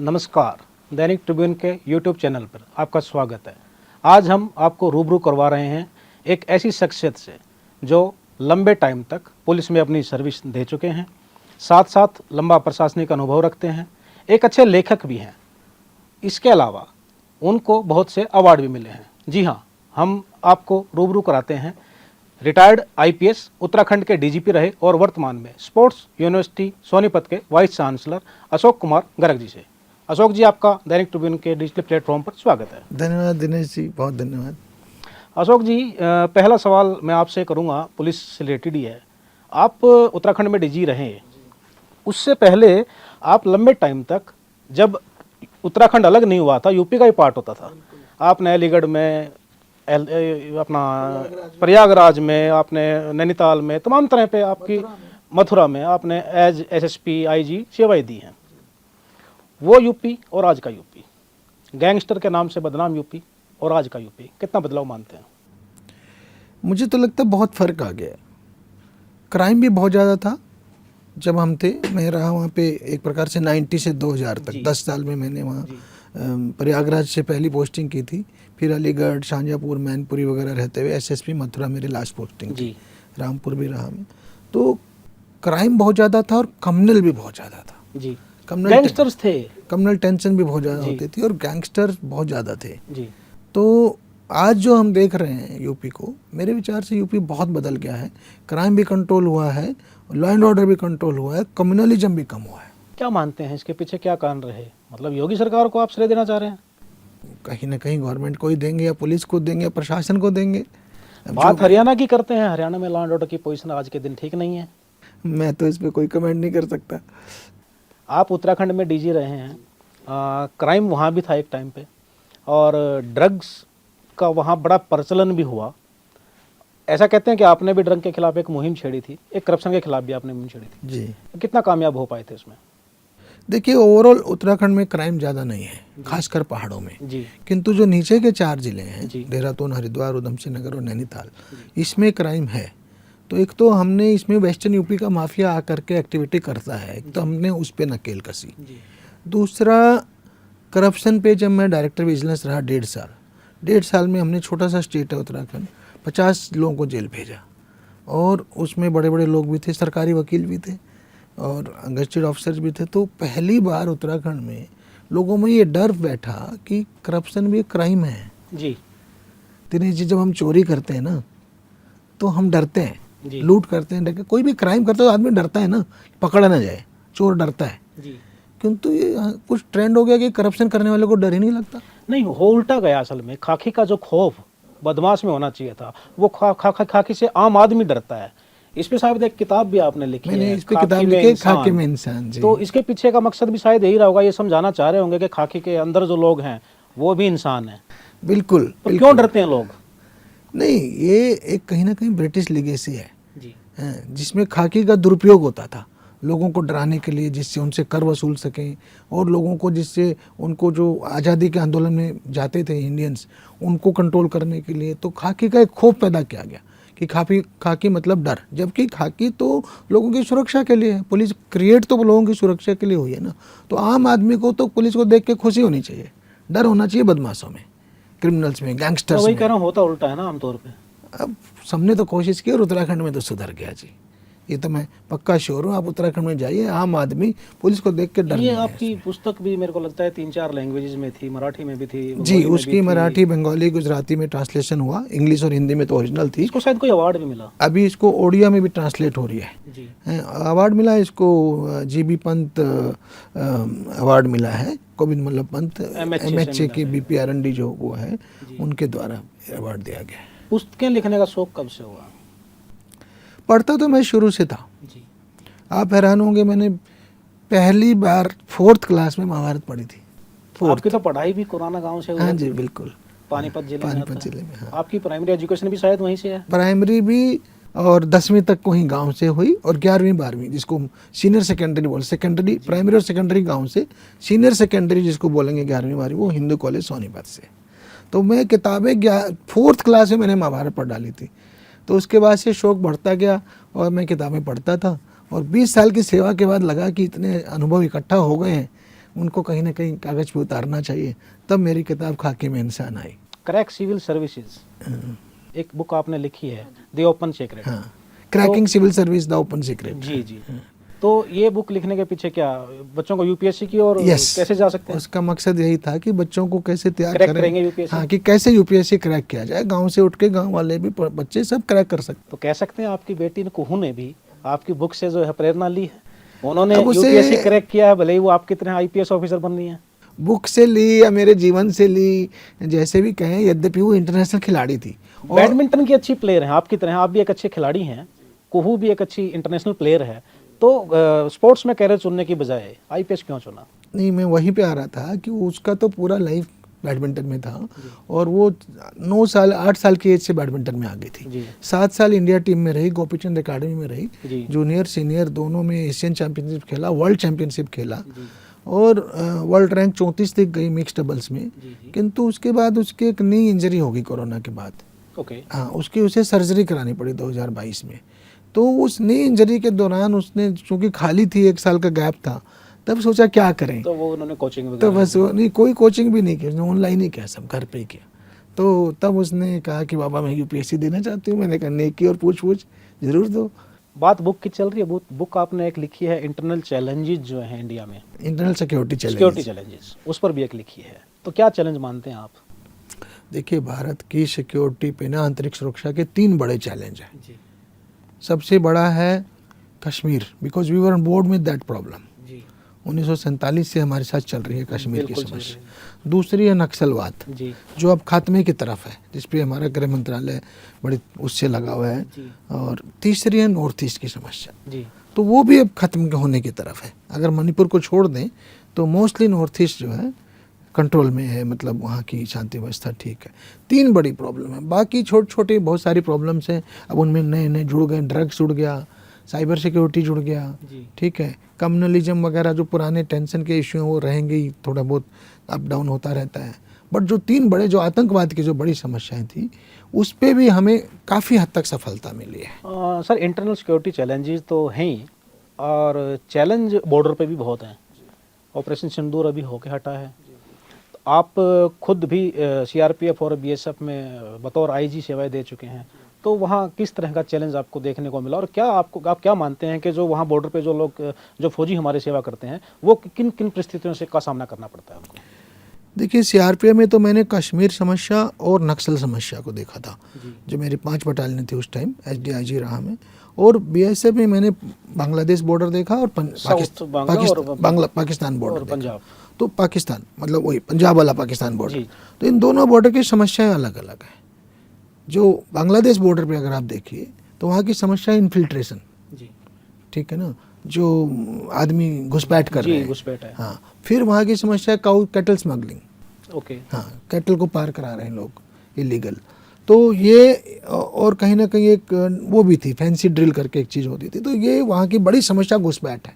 नमस्कार, दैनिक ट्रिब्यून के YouTube channel पर आपका स्वागत है। आज हम आपको रूबरू करवा रहे हैं एक ऐसी शख्सियत से जो लंबे टाइम तक पुलिस में अपनी सर्विस दे चुके हैं, साथ साथ लंबा प्रशासनिक अनुभव रखते हैं, एक अच्छे लेखक भी हैं। इसके अलावा उनको बहुत से अवार्ड भी मिले हैं। जी हाँ, हम आपको रूबरू कराते हैं रिटायर्ड आईपीएस, उत्तराखंड के डीजीपी रहे और वर्तमान में स्पोर्ट्स यूनिवर्सिटी सोनीपत के वाइस चांसलर अशोक कुमार गर्ग जी से। अशोक जी, आपका दैनिक ट्रिब्यून के डिजिटल प्लेटफॉर्म पर स्वागत है। धन्यवाद दिनेश जी, बहुत धन्यवाद। अशोक जी, पहला सवाल मैं आपसे करूंगा, पुलिस से रिलेटेड ही है। आप उत्तराखंड में डीजी रहे, उससे पहले आप लंबे टाइम तक, जब उत्तराखंड अलग नहीं हुआ था, यूपी का ही पार्ट होता था, आपने अलीगढ़ में, अपना प्रयागराज में, आपने नैनीताल में, तमाम तरह पे आपकी मथुरा में आपने एज एसएसपी आईजी सेवाएं दी हैं। वो यूपी और आज का यूपी, गैंगस्टर के नाम से बदनाम यूपी और आज का यूपी, कितना बदलाव मानते हैं? मुझे तो लगता है बहुत फ़र्क आ गया। क्राइम भी बहुत ज़्यादा था जब हम थे। मैं रहा वहाँ पे एक प्रकार से 90 से 2000 तक, 10 साल में मैंने वहाँ प्रयागराज से पहली पोस्टिंग की थी, फिर अलीगढ़, शाहजहाँपुर, मैनपुरी वगैरह रहते हुए एसएसपी मथुरा मेरी लास्ट पोस्टिंग थी। रामपुर भी रहा मैं। तो क्राइम बहुत ज़्यादा था और कम्युनल भी बहुत ज़्यादा था जी। गैंगस्टर्स थे, कम्युनल टेंशन भी बहुत ज़्यादा होती थी और गैंगस्टर बहुत ज़्यादा थे जी। तो आज जो हम देख रहे हैं यूपी को, मेरे विचार से यूपी बहुत बदल गया है। क्राइम भी कंट्रोल हुआ है, लॉ एंड ऑर्डर भी कंट्रोल हुआ है, कम्युनलिज्म भी कम हुआ है। क्या मानते हैं इसके पीछे क्या कारण रहे? मतलब योगी सरकार को आप श्रेय देना चाह रहे हैं? कहीं ना कहीं गवर्नमेंट को ही देंगे या पुलिस को देंगे या प्रशासन को देंगे। बात हरियाणा की करते हैं, हरियाणा में लॉ एंड ऑर्डर की पोजीशन आज के दिन ठीक नहीं है। मैं तो इस पर कोई कमेंट नहीं कर सकता। आप उत्तराखंड में डीजी रहे हैं, क्राइम वहाँ भी था एक टाइम पे, और ड्रग्स का वहाँ बड़ा प्रचलन भी हुआ। ऐसा कहते हैं कि आपने भी ड्रग के खिलाफ एक मुहिम छेड़ी थी, एक करप्शन के खिलाफ भी आपने मुहिम छेड़ी थी जी। कितना कामयाब हो पाए थे उसमें? देखिए, ओवरऑल उत्तराखंड में क्राइम ज़्यादा नहीं है, खासकर पहाड़ों में जी। किंतु जो नीचे के 4 जिले हैं, जी। देहरादून, हरिद्वार, उधमसिंह नगर और नैनीताल, इसमें क्राइम है। तो एक तो हमने इसमें वेस्टर्न यूपी का माफिया आकर के एक्टिविटी करता है, एक तो हमने उस पर नकेल कसी। दूसरा, करप्शन पे जब मैं डायरेक्टर विजिलेंस रहा 1.5 साल में हमने, छोटा सा स्टेट है उत्तराखंड, 50 लोगों को जेल भेजा और उसमें बड़े बड़े लोग भी थे, सरकारी वकील भी थे और गजेटेड ऑफिसर्स भी थे। तो पहली बार उत्तराखंड में लोगों में ये डर बैठा कि करप्शन भी क्राइम है। जी। दिनेश जी, जब हम चोरी करते हैं ना तो हम डरते हैं, लूट करते हैं, डर, कोई भी क्राइम करते हो आदमी डरता है ना, पकड़ा ना जाए, चोर डरता है जी। किंतु ये कुछ ट्रेंड हो गया कि करप्शन करने वाले को डर ही नहीं लगता। नहीं, हो उल्टा गया। असल में खाकी का जो खौफ बदमाश में होना चाहिए था, वो खाकी से आम आदमी डरता है। इस पे शायद एक किताब भी आपने लिखी मैंने है, इस पे किताब लिखी है, खाकी में इंसान। जी। तो इसके पीछे का मकसद भी शायद यही रहा होगा, ये समझाना चाह रहे होंगे कि खाकी के अंदर जो लोग हैं वो भी इंसान है। बिल्कुल। तो क्यों डरते हैं लोग? नहीं, ये एक कहीं ना कहीं ब्रिटिश लिगेसी है जी। जिसमें खाकी का दुरुपयोग होता था लोगों को डराने के लिए, जिससे उनसे कर वसूल सकें, और लोगों को जिससे उनको जो आज़ादी के आंदोलन में जाते थे इंडियंस, उनको कंट्रोल करने के लिए। तो खाकी का एक खौफ पैदा किया गया कि खाकी मतलब डर, जबकि खाकी तो लोगों की सुरक्षा के लिए है। पुलिस क्रिएट तो लोगों की सुरक्षा के लिए हुई है ना। तो आम आदमी को तो पुलिस को देख के खुशी होनी चाहिए, डर होना चाहिए बदमाशों में, क्रिमिनल्स में, गैंगस्टर्स में। वही कह रहा हूँ, होता उल्टा है ना आमतौर पे। अब सबने तो कोशिश की और उत्तराखंड में तो सुधर गया जी, ये तो मैं पक्का श्योर हूँ। आप उत्तराखंड में जाइए, आम आदमी पुलिस को देख के डर। ये आपकी पुस्तक भी मेरे को लगता है 3-4 लैंग्वेजेस में थी, मराठी में भी थी जी, उसकी मराठी, बंगाली, गुजराती में ट्रांसलेशन हुआ, इंग्लिश और हिंदी में तो ओरिजिनल थी। इसको शायद कोई अवार्ड भी मिला। अभी इसको ओडिया में भी ट्रांसलेट हो रही है जी। अवार्ड मिला है इसको, जीबी पंत अवार्ड मिला है, गोविंद वल्लभ पंत MHA की BP RND जो वो है, उनके द्वारा अवार्ड दिया गया है। पुस्तकें लिखने का शौक कब से हुआ? पढ़ता तो मैं शुरू से था जी। आप हैरान होंगे, मैंने पहली बार 4th क्लास में महाभारत पढ़ी थी। आपकी तो पढ़ाई भी कोराना गांव से हुई? हाँ जी, बिल्कुल, पानीपत जिले में। पानीपत जिले में। हाँ, आपकी प्राइमरी एजुकेशन भी शायद वहीं से है? प्राइमरी भी और 10वीं तक वहीं गांव से हुई, और 11वीं 12वीं जिसको सीनियर सेकेंडरी बोल, सेकेंडरी, प्राइमरी और सेकेंडरी गांव से, सीनियर सेकेंडरी जिसको बोलेंगे 11वीं 12वीं, वो हिंदू कॉलेज सोनीपत से। तो मैं किताबें 4th क्लास में मैंने महाभारत पढ़ डाली थी। तो उसके बाद से शौक़ बढ़ता गया और मैं किताबें पढ़ता था, और 20 साल की सेवा के बाद लगा कि इतने अनुभव इकट्ठा हो गए हैं उनको कहीं ना कहीं कागज़ पे उतारना चाहिए। तब मेरी किताब खाकी में इंसान आई। क्रैक सिविल सर्विसेज एक बुक आपने लिखी है, द ओपन सीक्रेट। हाँ, cracking civil service the open secret. जी जी। तो ये बुक लिखने के पीछे क्या, बच्चों को यूपीएससी की और यस, कैसे जा सकते हैं, उसका मकसद यही था कि बच्चों को कैसे तैयार क्रैक करें। करेंगे यूपीएससी। हाँ, कि कैसे यूपीएससी क्रैक किया जाए, गांव से उठ के गांव वाले भी बच्चे सब क्रैक कर सकते। तो कह सकते हैं आपकी बेटी ने कुहू ने भी आपकी बुक से जो है प्रेरणा ली है, उन्होंने अब उसे- यूपीएससी क्रैक किया है, भले ही वो आपकी तरह आईपीएस ऑफिसर बन रही है। बुक से ली या मेरे जीवन से ली, जैसे भी कहें, यद्यपि वो इंटरनेशनल खिलाड़ी थी। और बैडमिंटन की अच्छी प्लेयर हैं आपकी तरह, आप भी एक अच्छे खिलाड़ी हैं, कुहू भी एक अच्छी इंटरनेशनल प्लेयर है, तो स्पोर्ट्स में कैरियर चुनने की बजाय आईपीएस क्यों चुना? नहीं, मैं वहीं पे आ रहा था कि उसका तो पूरा लाइफ बैडमिंटन में था, और वो 9 साल 8 साल की एज से बैडमिंटन में आ गई थी। जी 7 साल इंडिया टीम में रही, गोपीचंद एकेडमी में रही, जी जूनियर सीनियर दोनों में एशियन चैंपियनशिप खेला, वर्ल्ड चैंपियनशिप खेला, जी और वर्ल्ड रैंक 34 तक गई मिक्स डबल्स में। जी जी। किंतु उसके बाद उसके एक नी इंजरी हो गई कोरोना के बाद। ओके। हाँ, उसकी उसे सर्जरी करानी पड़ी 2022 में। तो उस नी इंजरी के दौरान उसने, चूंकि खाली थी, 1 साल का गैप था, तब सोचा क्या करें। तो वो उन्होंने कोचिंग तो बस वो नहीं, कोई कोचिंग भी नहीं की उसने, ऑनलाइन ही किया, सब घर पे ही किया। तो तब उसने कहा कि बाबा मैं यूपीएससी देना चाहती हूँ। मैंने कहा नेकी और पूछ जरूर दो। बात बुक की चल रही है, बुक आपने एक लिखी है इंटरनल चैलेंजेस जो है इंडिया में, internal security security challenge. Challenges, उस पर भी एक लिखी है, तो क्या चैलेंज मानते हैं आप? देखिए, भारत की सिक्योरिटी पे ना, आंतरिक सुरक्षा के 3 बड़े चैलेंज हैं। जी सबसे बड़ा है Kashmir, because we were on board में दैट प्रॉब्लम। जी 1947 से हमारे साथ चल रही है कश्मीर की बिल्कुल चल समस्या। दूसरी है नक्सलवाद, जी जो अब खात्मे की तरफ है, जिस पे हमारा गृह मंत्रालय बड़े उससे लगा हुआ है। जी और तीसरी है नॉर्थ ईस्ट की समस्या, जी तो वो भी अब खत्म होने की तरफ है। अगर मणिपुर को छोड़ दें तो मोस्टली नॉर्थ ईस्ट जो है कंट्रोल में है, मतलब वहाँ की शांति व्यवस्था ठीक है। 3 बड़ी प्रॉब्लम है, बाकी छोटी छोटी बहुत सारी प्रॉब्लम्स हैं। अब उनमें नए नए जुड़ गए, ड्रग्स जुड़ गया, साइबर सिक्योरिटी जुड़ गया, जी ठीक है, कम्युनलिज्म वगैरह जो पुराने टेंशन के इश्यू हैं वो रहेंगे ही, थोड़ा बहुत अप डाउन होता रहता है। बट जो 3 बड़े, जो आतंकवाद की जो बड़ी समस्याएं थी, उस पे भी हमें काफ़ी हद तक सफलता मिली है। सर इंटरनल सिक्योरिटी चैलेंजेस तो हैं ही, और चैलेंज बॉर्डर पे भी बहुत हैं। ऑपरेशन सिंदूर अभी होके हटा है, तो आप खुद भी सीआरपीएफ और बीएसएफ में बतौर आईजी सेवाएं दे चुके हैं, तो वहाँ किस तरह का चैलेंज आपको देखने को मिला, और क्या आप क्या मानते हैं कि जो वहाँ बॉर्डर पे जो लोग, जो फौजी हमारी सेवा करते हैं, वो किन किन परिस्थितियों से का सामना करना पड़ता है उनको? देखिए, सीआरपीएफ में तो मैंने कश्मीर समस्या और नक्सल समस्या को देखा था, जी जो मेरी 5 बटालियन थी उस टाइम एसडीआईजी रहा में। और बीएसएफ में मैंने बांग्लादेश बॉर्डर देखा और पाकिस्तान बॉर्डर और पंजाब। तो पाकिस्तान मतलब वही पंजाब वाला पाकिस्तान बॉर्डर। जी तो इन दोनों बॉर्डर की समस्याएं अलग अलग हैं। जो बांग्लादेश बॉर्डर पे अगर आप देखिए तो वहाँ की समस्या इन्फिल्ट्रेशन, जी ठीक है ना, जो आदमी घुसपैठ कर रहे जी हैं। घुसपैठ है। हाँ, फिर वहाँ की समस्या काउ कैटल स्मगलिंग, ओके। हाँ, कैटल को पार करा रहे हैं लोग इलीगल। तो ये, और कहीं ना कहीं एक वो भी थी, फैंसी ड्रिल करके एक चीज़ होती थी। तो ये वहाँ की बड़ी समस्या घुसपैठ है,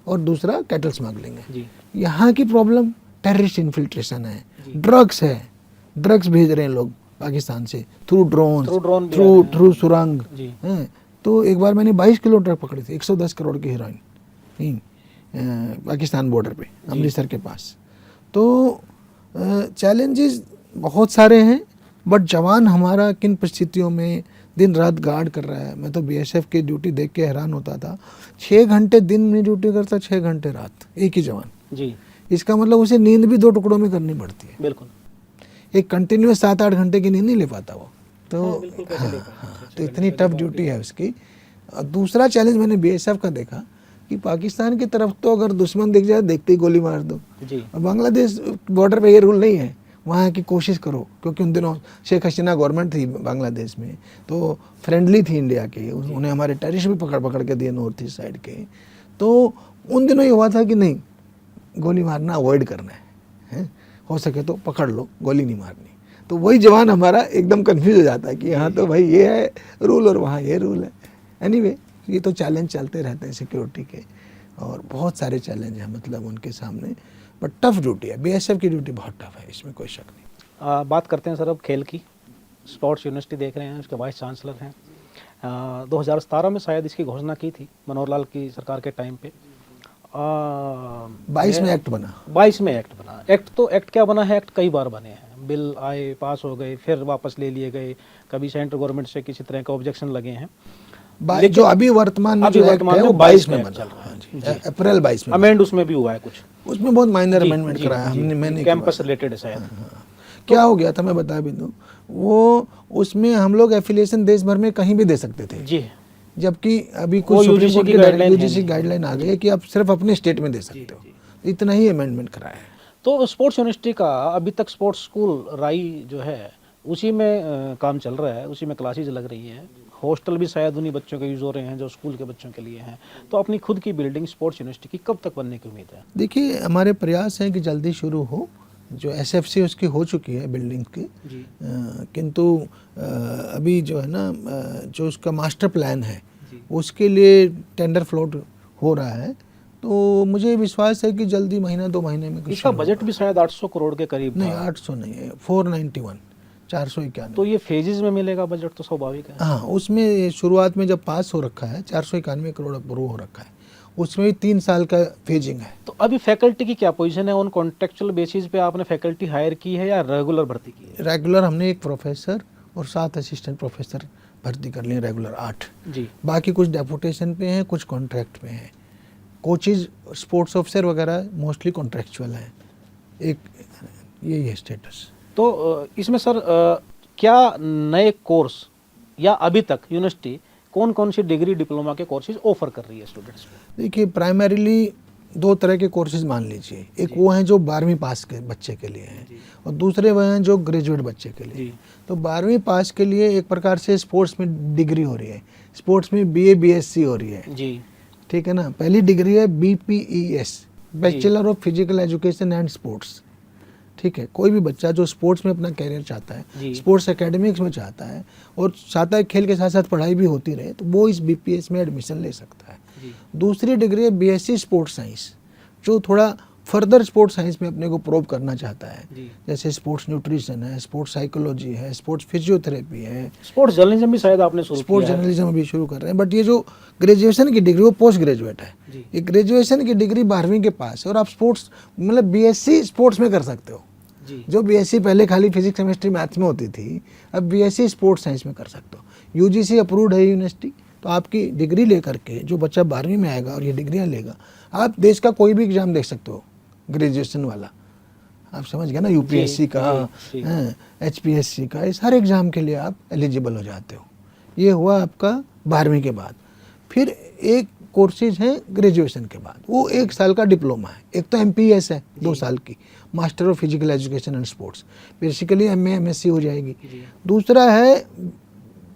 और दूसरा कैटल स्मगलिंग है। जी यहाँ की प्रॉब्लम टेररिस्ट इन्फिल्ट्रेशन है, ड्रग्स है, ड्रग्स भेज रहे हैं लोग पाकिस्तान से थ्रू ड्रोन, थ्रू सुरंग जी हैं। तो एक बार मैंने 22 किलो ड्रग पकड़ी थी, 110 करोड़ की हीरोइन पाकिस्तान बॉर्डर पे, अमृतसर के पास। तो चैलेंजेस बहुत सारे हैं, बट जवान हमारा किन परिस्थितियों में दिन रात गार्ड कर रहा है। मैं तो बीएसएफ की ड्यूटी देख के हैरान होता था, 6 घंटे दिन में ड्यूटी करता, 6 घंटे रात, एक ही जवान। जी इसका मतलब उसे नींद भी 2 टुकड़ों में करनी पड़ती है। बिल्कुल। एक कंटिन्यूस 7-8 घंटे की नींद नहीं ले पाता वो। तो हाँ, बिल्कुल कैसे ले पाएगा? तो इतनी टफ ड्यूटी है उसकी। और दूसरा चैलेंज मैंने बीएसएफ का देखा कि पाकिस्तान की तरफ तो अगर दुश्मन दिख जाए देखते ही गोली मार दो। जी और बांग्लादेश बॉर्डर पे ये रूल नहीं है, वहाँ की कोशिश करो, क्योंकि उन दिनों शेख हसीना गवर्नमेंट थी बांग्लादेश में, तो फ्रेंडली थी इंडिया के, उन्हें हमारे टेररिस्ट भी पकड़ पकड़ के दिए नॉर्थ ईस्ट साइड के। तो उन दिनों ये हुआ था कि नहीं, गोली मारना अवॉइड करना है, हो सके तो पकड़ लो, गोली नहीं मारनी। तो वही जवान हमारा एकदम कंफ्यूज हो जाता है कि यहाँ तो भाई ये है रूल और वहाँ ये रूल है। एनीवे, ये तो चैलेंज चलते रहते हैं सिक्योरिटी के, और बहुत सारे चैलेंज हैं मतलब उनके सामने, बट टफ ड्यूटी है। बीएसएफ की ड्यूटी बहुत टफ है, इसमें कोई शक नहीं। बात करते हैं सर अब खेल की। स्पोर्ट्स यूनिवर्सिटी देख रहे हैं, उसके वाइस चांसलर हैं। 2017 में शायद इसकी घोषणा की थी मनोहर लाल की सरकार के टाइम पे, 22 में एक्ट बना। 22 में एक्ट बना। एक्ट क्या बना है? एक्ट कई बार बने हैं, बिल आए, पास हो गए, फिर वापस ले लिए गए, कभी सेंट्रल गवर्नमेंट से किसी तरह का ऑब्जेक्शन लगे हैं। जो अभी वर्तमान में जो एक्ट है वो 22 में बना। हाँ जी, अप्रैल 22 में। अमेंड उसमें भी हुआ है कुछ, उसमें बहुत माइनर अमेंडमेंट कराया हमने, मैंने कैंपस रिलेटेड है शायद। क्या हो गया था मैं बता भी दूं, वो उसमें हम लोग एफिलिएशन देश भर में कहीं भी दे सकते थे जी, जबकि अभी कुछ UGC की यूजीसी गाइडलाइन आ गई है कि आप सिर्फ अपने स्टेट में दे सकते हो। इतना ही अमेंडमेंट कराया है। तो स्पोर्ट्स यूनिवर्सिटी का अभी तक स्पोर्ट्स स्कूल राई जो है उसी में काम चल रहा है, उसी में क्लासेज लग रही हैं, हॉस्टल भी शायद उन्हीं बच्चों के यूज हो रहे हैं जो स्कूल के बच्चों के लिए हैं। तो अपनी खुद की बिल्डिंग स्पोर्ट्स यूनिवर्सिटी की कब तक बनने की उम्मीद है? देखिए, हमारे प्रयास हैं कि जल्दी शुरू हो। जो एसएफसी उसकी हो चुकी है बिल्डिंग की, किंतु अभी जो है ना, जो उसका मास्टर प्लान है उसके लिए टेंडर फ्लोट हो रहा है। तो मुझे विश्वास है कि जल्दी महीना 2 महीने में इसका बजट भी शायद 800 करोड़ के करीब नहीं, 800 नहीं है, 491, 491। तो ये फेजेस में मिलेगा बजट, तो स्वाभाविक है। हाँ, उसमें शुरुआत में जब पास हो रखा है 491 करोड़ अप्रूव हो रखा है, उसमें भी 3 साल का फेजिंग है। तो अभी फैकल्टी की क्या पोजीशन है? ऑन कॉन्ट्रेक्चुअल बेसिस पे आपने फैकल्टी हायर की है या रेगुलर भर्ती की है? रेगुलर हमने 1 प्रोफेसर और 7 असिस्टेंट प्रोफेसर भर्ती कर लिए, रेगुलर 8 जी। बाकी कुछ डेपुटेशन पे हैं, कुछ कॉन्ट्रैक्ट पे हैं। कोचेज, स्पोर्ट्स ऑफिसर वगैरह मोस्टली कॉन्ट्रैक्चुअल हैं। एक यही है स्टेटस। तो इसमें सर क्या नए कोर्स या अभी तक यूनिवर्सिटी कौन कौन सी डिग्री डिप्लोमा के कोर्सेज ऑफर कर रही है स्टूडेंट्स को? देखिए, प्राइमरीली 2 तरह के कोर्सेज मान लीजिए। एक वो हैं जो 12वीं पास के बच्चे के लिए हैं, और दूसरे वो हैं जो ग्रेजुएट बच्चे के लिए। तो 12वीं पास के लिए एक प्रकार से स्पोर्ट्स में डिग्री हो रही है, स्पोर्ट्स में BA BSc हो रही है जी, ठीक है ना। पहली डिग्री है BPES, bachelor of physical education and sports. ठीक है, कोई भी बच्चा जो स्पोर्ट्स में अपना कैरियर चाहता है, स्पोर्ट्स एकेडमिक्स में चाहता है और चाहता है खेल के साथ साथ पढ़ाई भी होती रहे, तो वो इस BPS में एडमिशन ले सकता है। दूसरी डिग्री है BSc स्पोर्ट्स साइंस, जो थोड़ा फर्दर स्पोर्ट्स साइंस में अपने को प्रोव करना चाहता है, जैसे स्पोर्ट्स न्यूट्रिशन है, स्पोर्ट्स साइकोलॉजी है, स्पोर्ट्स फिजियोथेरेपी है, स्पोर्ट्स जर्नलिज्म भी शायद आपने शुरू किया है। स्पोर्ट्स जर्नलिज्म अभी शुरू कर रहे हैं। बट ये जो ग्रेजुएशन की डिग्री वो पोस्ट ग्रेजुएट है। ये ग्रेजुएशन की डिग्री 12वीं के पास है और आप स्पोर्ट्स मतलब BSc स्पोर्ट्स में कर सकते हो। जो BSc पहले खाली फिजिक्स केमिस्ट्री मैथ्स में होती थी, अब BSc स्पोर्ट्स साइंस में कर सकते हो। UGC अप्रूव्ड है यूनिवर्सिटी, तो आपकी डिग्री लेकर के जो बच्चा 12वीं में आएगा और ये डिग्रियां लेगा, आप देश का कोई भी एग्जाम दे सकते हो ग्रेजुएशन वाला। आप समझ गए ना, UPSC का, HPSC का, इस हर एग्जाम के लिए आप एलिजिबल हो जाते हो। ये हुआ आपका 12वीं के बाद। फिर एक कोर्सेज हैं ग्रेजुएशन के बाद, वो 1 साल का डिप्लोमा है। एक तो MPS है 2 साल की, master of physical education and sports, basically MA MSc हो जाएगी। दूसरा है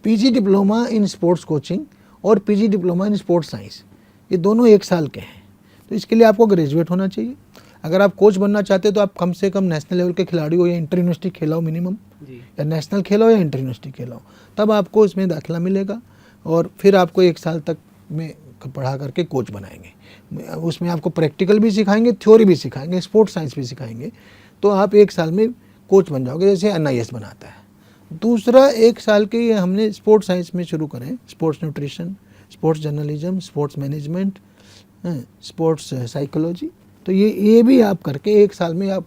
PG diploma in sports coaching और PG diploma in sports science. ये दोनों 1 साल के हैं। तो इसके लिए आपको ग्रेजुएट होना चाहिए। अगर आप कोच बनना चाहते हो तो आप कम से कम नेशनल लेवल के खिलाड़ी हो या इंटर यूनिवर्सिटी खेला हो मिनिमम, या नेशनल खेला हो या इंटर यूनिवर्सिटी खेला हो, तब आपको इसमें दाखिला मिलेगा। और फिर आपको 1 साल तक में पढ़ा करके कोच बनाएंगे। उसमें आपको प्रैक्टिकल भी सिखाएंगे, थ्योरी भी सिखाएंगे, स्पोर्ट्स साइंस भी सिखाएंगे। तो आप 1 साल में कोच बन जाओगे, जैसे NIS बनाता है। दूसरा 1 साल के ये हमने स्पोर्ट्स साइंस में शुरू करें, sports nutrition, sports journalism, sports management, sports psychology. तो ये भी आप करके 1 साल में आप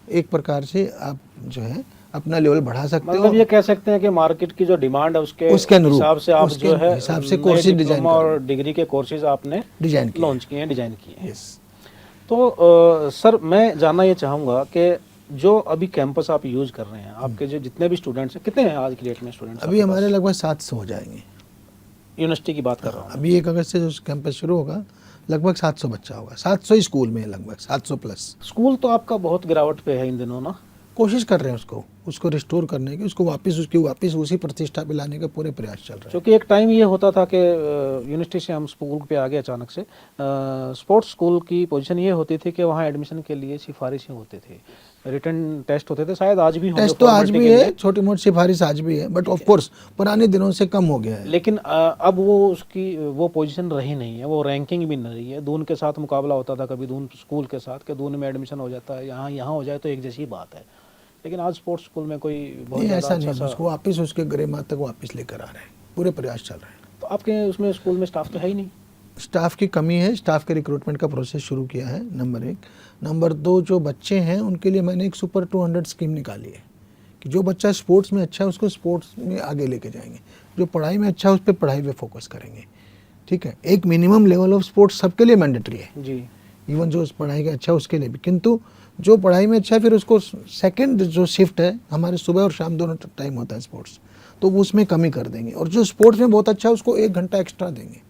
एक प्रकार से आप जो है अपना लेवल बढ़ा सकते हो। मतलब ये कह सकते हैं कि मार्केट की जो डिमांड है उसके अनुरूप हिसाब से आप जो है हिसाब से कोर्सेज डिजाइन और डिग्री के कोर्सेज आपने डिजाइन लॉन्च किए हैं, डिजाइन किए हैं। तो सर मैं जानना ये चाहूँगा कि जो अभी कैंपस आप यूज कर रहे हैं, आपके जो जितने भी स्टूडेंट्स हैं, कितने हैं आज की डेट में स्टूडेंट्स? अभी हमारे लगभग 700 हो जाएंगे। यूनिवर्सिटी की बात कर रहा हूँ। अभी 1 अगस्त से जो कैंपस शुरू होगा लगभग 700 बच्चा होगा। 700 ही स्कूल में है, लगभग 700 प्लस। स्कूल तो आपका बहुत गिरावट पे है इन दिनों ना। कोशिश कर रहे हैं उसको रिस्टोर करने की, उसको वापस उसी प्रतिष्ठा पे लाने का पूरे प्रयास चल रहे हैं। क्योंकि एक टाइम ये होता था कि यूनिवर्सिटी से हम स्कूल पे आ गए अचानक से, स्पोर्ट्स स्कूल की पोजीशन ये होती थी कि वहाँ एडमिशन के लिए सिफारिशें होते थे, रिटन टेस्ट होते थे, शायद आज भी टेस्ट तो आज भी है, छोटी मोटी सिफारिश आज भी है, बट ऑफ कोर्स पुराने दिनों से कम हो गया है। लेकिन अब वो पोजीशन रही नहीं है, वो रैंकिंग भी नहीं रही है। दून के साथ मुकाबला होता था कभी दून स्कूल के साथ कि दून में एडमिशन हो जाता है, यहाँ हो जाए तो एक जैसी बात है। लेकिन आज स्पोर्ट्स स्कूल में कोई बहुत ऐसा नहीं है, उसको वापस उसके गरिमा तक वापस लेकर आ रहे हैं, पूरे प्रयास चल रहे हैं। तो आपके उसमें स्कूल में स्टाफ तो है ही नहीं? स्टाफ की कमी है, स्टाफ के रिक्रूटमेंट का प्रोसेस शुरू किया है, नंबर 1। नंबर 2, जो बच्चे हैं उनके लिए मैंने एक सुपर 200 स्कीम निकाली है कि जो बच्चा स्पोर्ट्स में अच्छा है उसको स्पोर्ट्स में आगे लेके जाएंगे, जो पढ़ाई में अच्छा है उस पर पढ़ाई पे फोकस करेंगे। ठीक है, एक मिनिमम लेवल ऑफ स्पोर्ट्स सबके लिए मैंडेटरी है जी, इवन जो पढ़ाई का अच्छा है उसके लिए भी, किंतु जो पढ़ाई में अच्छा है फिर उसको सेकंड जो शिफ्ट है, हमारे सुबह और शाम दोनों टाइम होता है स्पोर्ट्स, तो वो उसमें कमी कर देंगे। और जो स्पोर्ट्स में बहुत अच्छा है उसको 1 घंटा एक्स्ट्रा देंगे,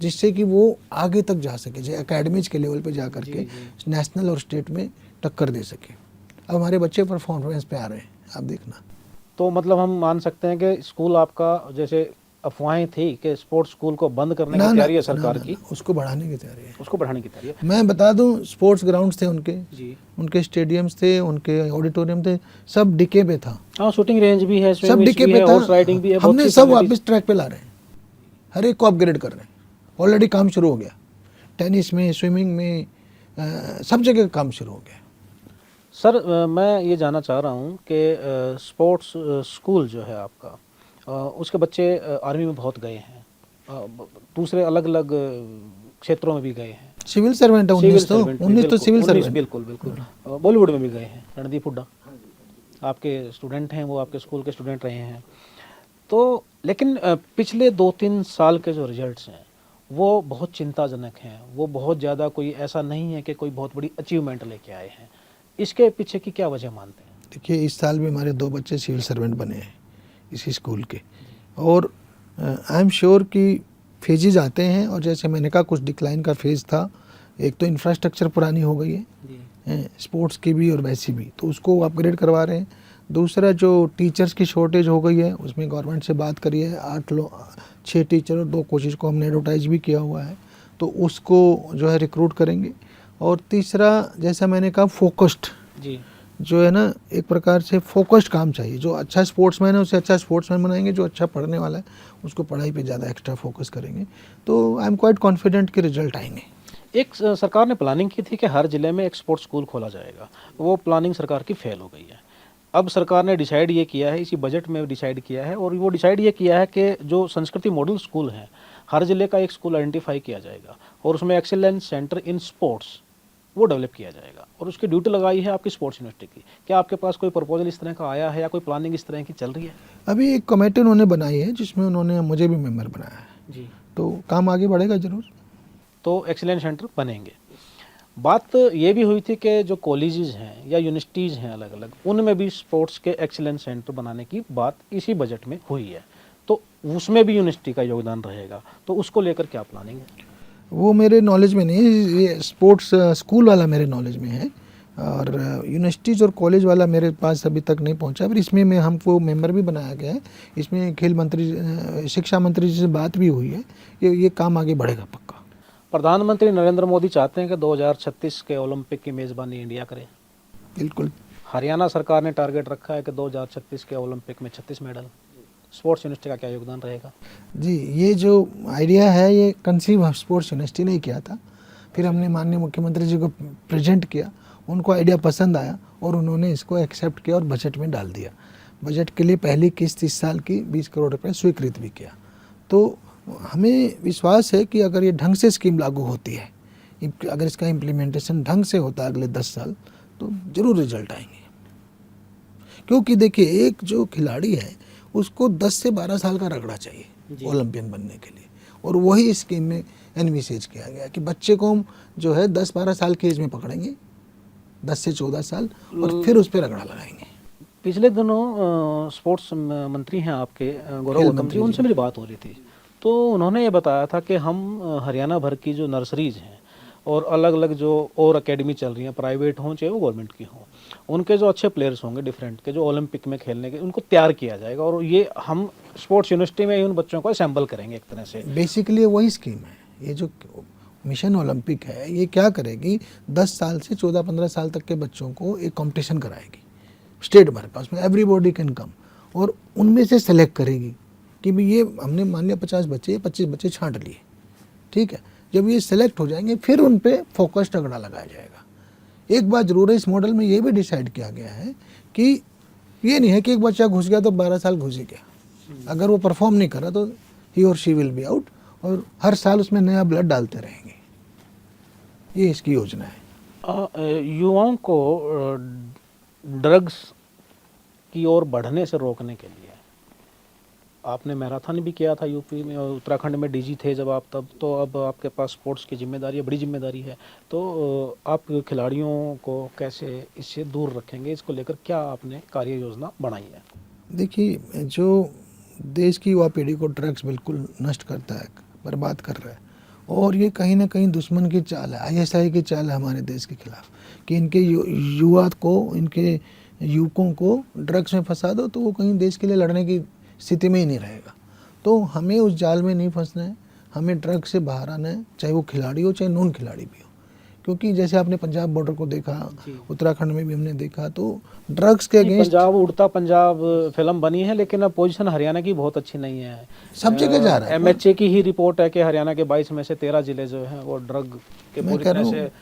जिससे कि वो आगे तक जा सके, जो एकेडमीज के लेवल पे जा करके नेशनल और स्टेट में टक्कर दे सके। अब हमारे बच्चे परफॉर्मेंस पे आ रहे हैं, आप देखना। तो मतलब हम मान सकते हैं कि स्कूल आपका, जैसे अफवाहें थी कि स्पोर्ट्स स्कूल को बंद करने की तैयारी है सरकार की, उसको बढ़ाने की तैयारी है, उसको बढ़ाने की तैयारी है। मैं बता दूं, स्पोर्ट्स ग्राउंड्स थे उनके जी, उनके स्टेडियम्स थे, उनके ऑडिटोरियम थे, सब डिके पे था, हाँ, शूटिंग रेंज भी है, सब स्विमिंग डिके भी पे है, था। हॉर्स राइडिंग भी है, बहुत हमने सी सब facilities- वापस ट्रैक पे ला रहे हैं, हर एक को अपग्रेड कर रहे हैं, ऑलरेडी काम शुरू हो गया, टेनिस में, स्विमिंग में, सब जगह काम शुरू हो गया। सर, मैं ये जानना चाह रहा हूँ कि स्पोर्ट्स स्कूल जो है आपका, उसके बच्चे आर्मी में बहुत गए हैं, दूसरे अलग अलग क्षेत्रों में भी गए हैं, सिविल सर्वेंट है, 19 तो सिविल सर्वेंट, बिल्कुल बिल्कुल, बॉलीवुड में भी गए हैं। रणदीप हुड्डा आपके स्टूडेंट हैं, वो आपके स्कूल के स्टूडेंट रहे हैं। तो लेकिन पिछले 2-3 साल के जो रिजल्ट्स हैं वो बहुत चिंताजनक हैं, वो बहुत ज़्यादा, कोई ऐसा नहीं है कि कोई बहुत बड़ी अचीवमेंट लेके आए हैं। इसके पीछे की क्या वजह मानते हैं? देखिए, इस साल भी हमारे 2 बच्चे सिविल सर्वेंट बने हैं इसी स्कूल के, और आई एम श्योर कि फेजेज आते हैं, और जैसे मैंने कहा कुछ डिक्लाइन का फेज़ था। एक तो इंफ्रास्ट्रक्चर पुरानी हो गई है, स्पोर्ट्स की भी और वैसी भी, तो उसको अपग्रेड करवा रहे हैं। दूसरा, जो टीचर्स की शॉर्टेज हो गई है, उसमें गवर्नमेंट से बात करी है, 6 टीचर और 2 कोचेज को हमने एडवर्टाइज भी किया हुआ है, तो उसको जो है रिक्रूट करेंगे। और तीसरा, जैसा मैंने कहा, फोकस्ड जी, जो है ना, एक प्रकार से फोकस्ड काम चाहिए। जो अच्छा स्पोर्ट्समैन है उसे अच्छा स्पोर्ट्समैन बनाएंगे, जो अच्छा पढ़ने वाला है उसको पढ़ाई पे ज़्यादा एक्स्ट्रा फोकस करेंगे। तो आई एम क्वाइट कॉन्फिडेंट कि रिजल्ट आएंगे। एक सरकार ने प्लानिंग की थी कि हर जिले में एक स्पोर्ट्स स्कूल खोला जाएगा, वो प्लानिंग सरकार की फेल हो गई है। अब सरकार ने डिसाइड ये किया है, इसी बजट में डिसाइड किया है, और वो डिसाइड ये किया है कि जो संस्कृति मॉडल स्कूल हैं, हर जिले का एक स्कूल आइडेंटिफाई किया जाएगा और उसमें एक्सीलेंस सेंटर इन स्पोर्ट्स वो डेवलप किया जाएगा, और उसकी ड्यूटी लगाई है आपकी स्पोर्ट्स यूनिवर्सिटी की। क्या आपके पास कोई प्रपोजल इस तरह का आया है या कोई प्लानिंग इस तरह की चल रही है? अभी एक कमेटी उन्होंने बनाई है जिसमें उन्होंने मुझे भी मेंबर बनाया है, जी, तो काम आगे बढ़ेगा ज़रूर। तो एक्सीलेंस सेंटर बनेंगे। बात ये भी हुई थी कि जो कॉलेजेस हैं या यूनिवर्सिटीज़ हैं अलग अलग, उनमें भी स्पोर्ट्स के एक्सीलेंस सेंटर बनाने की बात इसी बजट में हुई है, तो उसमें भी यूनिवर्सिटी का योगदान रहेगा, तो उसको लेकर क्या प्लानिंग है? वो मेरे नॉलेज में नहीं है, ये स्पोर्ट्स स्कूल वाला मेरे नॉलेज में है, और यूनिवर्सिटीज़ और कॉलेज वाला मेरे पास अभी तक नहीं पहुंचा। पर इसमें मैं हमको मेंबर भी बनाया गया है, इसमें खेल मंत्री, शिक्षा मंत्री जी से बात भी हुई है, ये काम आगे बढ़ेगा पक्का। प्रधानमंत्री नरेंद्र मोदी चाहते हैं कि 2036 के ओलंपिक की मेज़बानी इंडिया करे। बिल्कुल। हरियाणा सरकार ने टारगेट रखा है कि 2036 के ओलंपिक में 36 मेडल। स्पोर्ट्स यूनिवर्सिटी का क्या योगदान रहेगा? जी, ये जो आइडिया है ये कंसीव स्पोर्ट्स यूनिवर्सिटी ने किया था, फिर हमने माननीय मुख्यमंत्री जी को प्रेजेंट किया, उनको आइडिया पसंद आया और उन्होंने इसको एक्सेप्ट किया और बजट में डाल दिया। बजट के लिए पहली किस्त इस साल की 20 करोड़ रुपए स्वीकृत भी किया। तो हमें विश्वास है कि अगर ये ढंग से स्कीम लागू होती है, अगर इसका इम्प्लीमेंटेशन ढंग से होता है अगले 10 साल, तो ज़रूर रिजल्ट आएंगे। क्योंकि देखिए, एक जो खिलाड़ी है उसको 10 से 12 साल का रगड़ा चाहिए ओलंपियन बनने के लिए, और वही स्कीम में एनविसेज किया गया कि बच्चे को हम जो है 10-12 साल की एज में पकड़ेंगे, 10 से 14 साल, और फिर उस पर रगड़ा लगाएंगे। पिछले दिनों स्पोर्ट्स मंत्री हैं आपके, गौरव गौतम जी, उनसे मेरी बात हो रही थी, तो उन्होंने ये बताया था कि हम हरियाणा भर की जो नर्सरीज हैं और अलग अलग जो और एकेडमी चल रही हैं, प्राइवेट हों चाहे वो गवर्नमेंट की हों, उनके जो अच्छे प्लेयर्स होंगे डिफरेंट के, जो ओलंपिक में खेलने के, उनको तैयार किया जाएगा, और ये हम स्पोर्ट्स यूनिवर्सिटी में ही उन बच्चों को असेंबल करेंगे एक तरह से। बेसिकली वही स्कीम है। ये जो मिशन ओलंपिक है, ये क्या करेगी, 10 साल से 14-15 साल तक के बच्चों को एक कंपटीशन कराएगी स्टेट भर का, उसमें एवरीबॉडी कैन कम, और उनमें से सेलेक्ट करेगी कि भाई ये हमने मान लिया 50 बच्चे, 25 बच्चे छांट लिए, ठीक है। जब ये सेलेक्ट हो जाएंगे फिर उन पे फोकस तगड़ा लगाया जाएगा। एक बात जरूर है, इस मॉडल में ये भी डिसाइड किया गया है कि ये नहीं है कि एक बच्चा घुस गया तो 12 साल घुस ही गया, अगर वो परफॉर्म नहीं करा तो ही और शी विल बी आउट, और हर साल उसमें नया ब्लड डालते रहेंगे। ये इसकी योजना है। युवाओं को ड्रग्स की ओर बढ़ने से रोकने के लिए आपने मैराथन भी किया था यूपी में और उत्तराखंड में डीजी थे जब आप, तब तो अब आपके पास स्पोर्ट्स की जिम्मेदारी है, बड़ी जिम्मेदारी है। तो आप खिलाड़ियों को कैसे इससे दूर रखेंगे, इसको लेकर क्या आपने कार्य योजना बनाई है? देखिए, जो देश की युवा पीढ़ी को ड्रग्स बिल्कुल नष्ट करता है, बर्बाद कर रहा है, और ये कहीं ना कहीं दुश्मन की चाल है, आईएसआई की चाल है हमारे देश के खिलाफ, कि इनके युवा को, इनके युवकों को ड्रग्स में फंसा दो तो वो कहीं देश के लिए लड़ने की स्थिति में ही नहीं रहेगा। तो हमें उस जाल में नहीं फंसना है, हमें ड्रग्स से बाहर आना है, चाहे वो खिलाड़ी हो चाहे नॉन खिलाड़ी भी हो। क्योंकि जैसे आपने पंजाब बॉर्डर को देखा, उत्तराखंड में भी हमने देखा, तो ड्रग्स के अगेंस्ट पंजाब उड़ता पंजाब फिल्म बनी है, लेकिन अब पोजीशन हरियाणा की बहुत अच्छी नहीं है। सब जगह जा रहा है। एमएचए की ही रिपोर्ट है कि हरियाणा के 22 में से 13 जिले जो हैं वो ड्रग के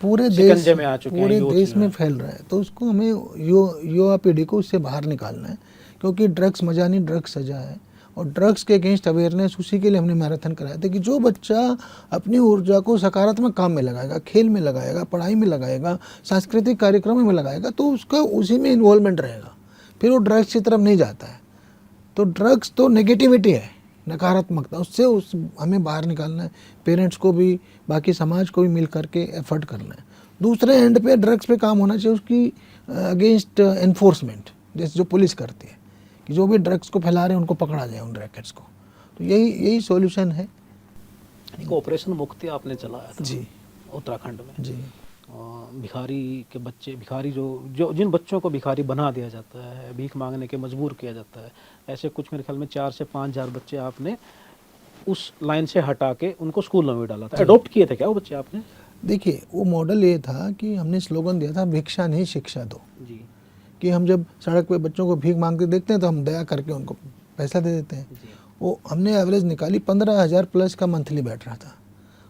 पूरे देश में आ चुके हैं, पूरे देश में फैल रहा है। तो उसको हमें युवा पीढ़ी को उससे बाहर निकालना है, क्योंकि ड्रग्स मजा नहीं, ड्रग्स सजा है। और ड्रग्स के अगेंस्ट अवेयरनेस, उसी के लिए हमने मैराथन कराया था कि जो बच्चा अपनी ऊर्जा को सकारात्मक काम में लगाएगा, खेल में लगाएगा, पढ़ाई में लगाएगा, सांस्कृतिक कार्यक्रमों में लगाएगा, तो उसका उसी में इन्वॉल्वमेंट रहेगा, फिर वो ड्रग्स की तरफ नहीं जाता है। तो ड्रग्स तो नेगेटिविटी है, नकारात्मकता, उससे हमें बाहर निकालना है। पेरेंट्स को भी, बाकी समाज को भी मिल करके एफर्ट करना है। दूसरे एंड पे ड्रग्स पे काम होना चाहिए, उसकी अगेंस्ट एनफोर्समेंट, जैसे जो पुलिस करती है, कि जो भी ड्रग्स को फैला रहे हैं उनको पकड़ा जाए, उन रैकेट्स को। तो यही सॉल्यूशन है। एक ऑपरेशन मुक्ति आपने चलाया था जी उत्तराखंड में जी। भिखारी के बच्चे, भिखारी जो जिन बच्चों को भिखारी बना दिया जाता है, भीख मांगने के मजबूर किया जाता है, ऐसे कुछ मेरे ख्याल में 4 से 5 हज़ार बच्चे आपने उस लाइन से हटा के उनको स्कूलों में डाला था। अडॉप्ट किए थे क्या वो बच्चे आपने? देखिए, वो मॉडल ये था कि हमने स्लोगन दिया था, भिक्षा नहीं शिक्षा दो। जी। कि हम जब सड़क पे बच्चों को भीख मांगते देखते हैं तो हम दया करके उनको पैसा दे देते हैं। वो हमने एवरेज निकाली, 15,000 प्लस का मंथली बैठ रहा था।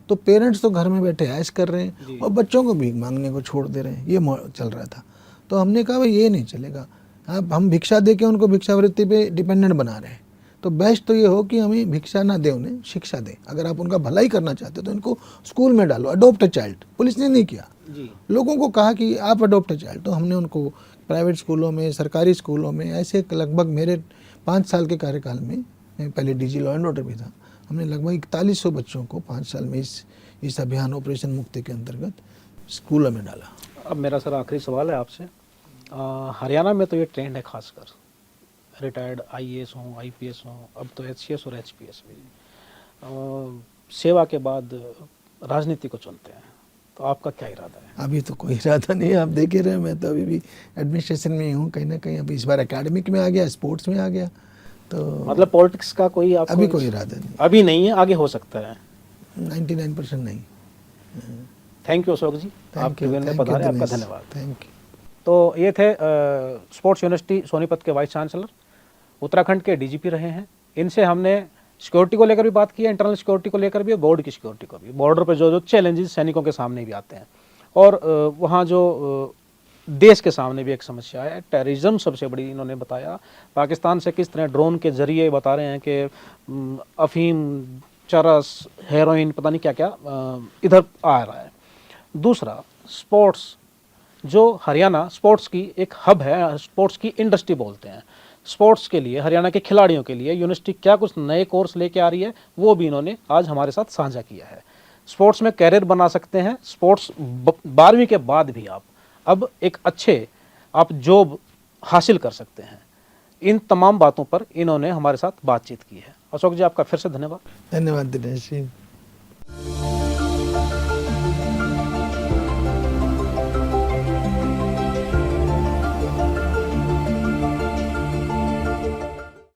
तो पेरेंट्स तो घर में बैठे ऐश कर रहे हैं और बच्चों को भीख मांगने को छोड़ दे रहे हैं, ये चल रहा था। तो हमने कहा भाई ये नहीं चलेगा, अब हम भिक्षा दे के उनको भिक्षावृत्ति पे डिपेंडेंट बना रहे हैं। तो बेस्ट तो ये हो कि हमें भिक्षा ना दे, उन्हें शिक्षा दे। अगर आप उनका भलाई करना चाहते हो तो इनको स्कूल में डालो, अडोप्ट अ चाइल्ड। पुलिस ने नहीं किया, लोगों को कहा कि आप अडोप्ट अ चाइल्ड। तो हमने उनको प्राइवेट स्कूलों में, सरकारी स्कूलों में, ऐसे लगभग मेरे 5 साल के कार्यकाल में, मैं पहले डीजी लॉ एंड ऑर्डर भी था, हमने लगभग 4100 बच्चों को 5 साल में इस अभियान ऑपरेशन मुक्ति के अंतर्गत स्कूलों में डाला। अब मेरा सर आखिरी सवाल है आपसे, हरियाणा में तो ये ट्रेंड है, खासकर रिटायर्ड आईएएस हों, आईपीएस हों, अब तो एचसीएस और एचपीएस भी सेवा के बाद राजनीति को चुनते हैं। तो आपका क्या इरादा है? अभी तो कोई इरादा नहीं है, आप देख ही रहे हैं, मैं तो अभी भी एडमिनिस्ट्रेशन में ही हूँ कहीं ना कहीं। अभी इस बार एकेडमिक में आ गया, स्पोर्ट्स में आ गया, तो मतलब पॉलिटिक्स का कोई आपको अभी कोई इरादा नहीं, अभी नहीं है, आगे हो सकता है? 99% नहीं। थैंक यू अशोक जी, आपके में पधारे, आपका धन्यवाद। Thank you. तो ये थे स्पोर्ट्स यूनिवर्सिटी सोनीपत के वाइस चांसलर, उत्तराखंड के डीजीपी रहे हैं। इनसे हमने सिक्योरिटी को लेकर भी बात की है, इंटरनल सिक्योरिटी को लेकर भी, बोर्ड की सिक्योरिटी को भी, बॉर्डर पर जो चैलेंजेस सैनिकों के सामने भी आते हैं, और वहाँ जो देश के सामने भी एक समस्या है, टेररिज्म सबसे बड़ी इन्होंने बताया। पाकिस्तान से किस तरह ड्रोन के जरिए बता रहे हैं कि अफीम, चरस, हेरोइन, पता नहीं क्या क्या इधर आ रहा है। दूसरा, स्पोर्ट्स, जो हरियाणा स्पोर्ट्स की एक हब है, स्पोर्ट्स की इंडस्ट्री बोलते हैं। स्पोर्ट्स के लिए, हरियाणा के खिलाड़ियों के लिए यूनिवर्सिटी क्या कुछ नए कोर्स लेके आ रही है, वो भी इन्होंने आज हमारे साथ साझा किया है। स्पोर्ट्स में कैरियर बना सकते हैं, स्पोर्ट्स 12वीं के बाद भी आप अब एक अच्छे आप जॉब हासिल कर सकते हैं। इन तमाम बातों पर इन्होंने हमारे साथ बातचीत की है। अशोक जी, आपका फिर से धन्यवाद। धन्यवाद दिनेश जी।